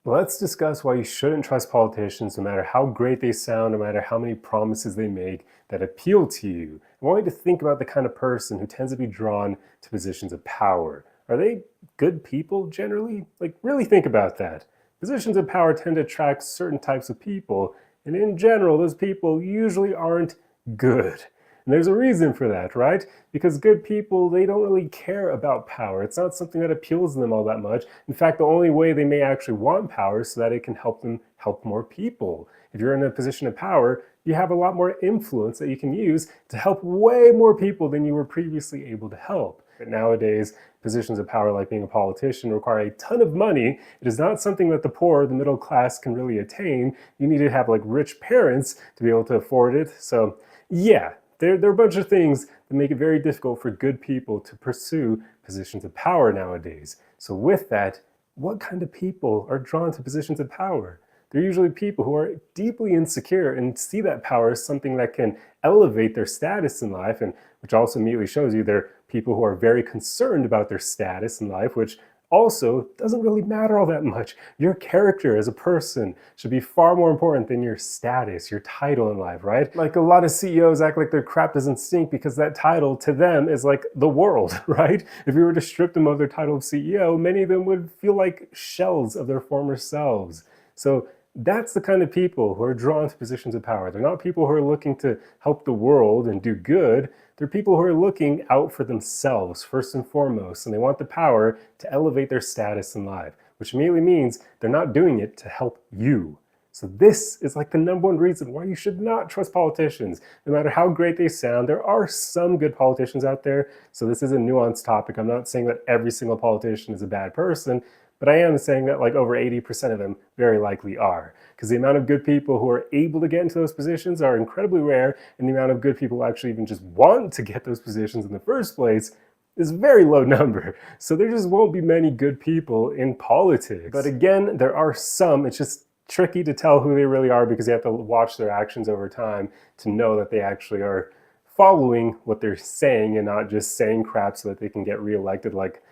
Let's discuss why you shouldn't trust politicians no matter how great they sound, no matter how many promises they make that appeal to you. I want you to think about the kind of person who tends to be drawn to positions of power. Are they good people generally? Like, really think about that. Positions of power tend to attract certain types of people, and in general, those people usually aren't good. And there's a reason for that, right? Because good people, they don't really care about power. It's not something that appeals to them all that much. In fact, the only way they may actually want power is so that it can help them help more people. If you're in a position of power, you have a lot more influence that you can use to help way more people than you were previously able to help. But nowadays, positions of power like being a politician require a ton of money. It is not something that the poor, the middle class can really attain. You need to have like rich parents to be able to afford it. So yeah, there are a bunch of things that make it very difficult for good people to pursue positions of power nowadays. So with that, what kind of people are drawn to positions of power? They're usually people who are deeply insecure and see that power as something that can elevate their status in life, and which also immediately shows you they're people who are very concerned about their status in life, which also doesn't really matter all that much. Your character as a person should be far more important than your status, your title in life, right? Like a lot of CEOs act like their crap doesn't stink because that title to them is like the world, right? If you were to strip them of their title of CEO, many of them would feel like shells of their former selves. So that's the kind of people who are drawn to positions of power. They're not people who are looking to help the world and do good. They're people who are looking out for themselves first and foremost, and they want the power to elevate their status in life, which immediately means they're not doing it to help you. So this is like the number one reason why you should not trust politicians. No matter how great they sound, there are some good politicians out there, so this is a nuanced topic. I'm not saying that every single politician is a bad person, but I am saying that like over 80% of them very likely are. Because the amount of good people who are able to get into those positions are incredibly rare, and the amount of good people who actually even just want to get those positions in the first place is a very low number. So there just won't be many good people in politics. But again, there are some. It's just tricky to tell who they really are because you have to watch their actions over time to know that they actually are following what they're saying and not just saying crap so that they can get reelected like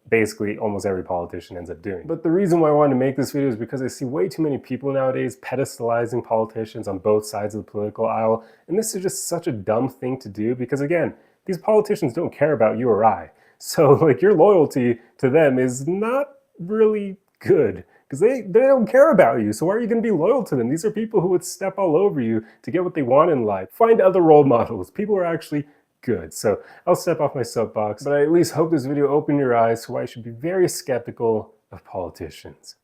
basically almost every politician ends up doing. But the reason why I wanted to make this video is because I see way too many people nowadays pedestalizing politicians on both sides of the political aisle, and this is just such a dumb thing to do because again, these politicians don't care about you or I. So like your loyalty to them is not really good because they don't care about you. So why are you going to be loyal to them? These are people who would step all over you to get what they want in life. Find other role models, people who are actually good. So I'll step off my soapbox, but I at least hope this video opened your eyes to why you should be very skeptical of politicians.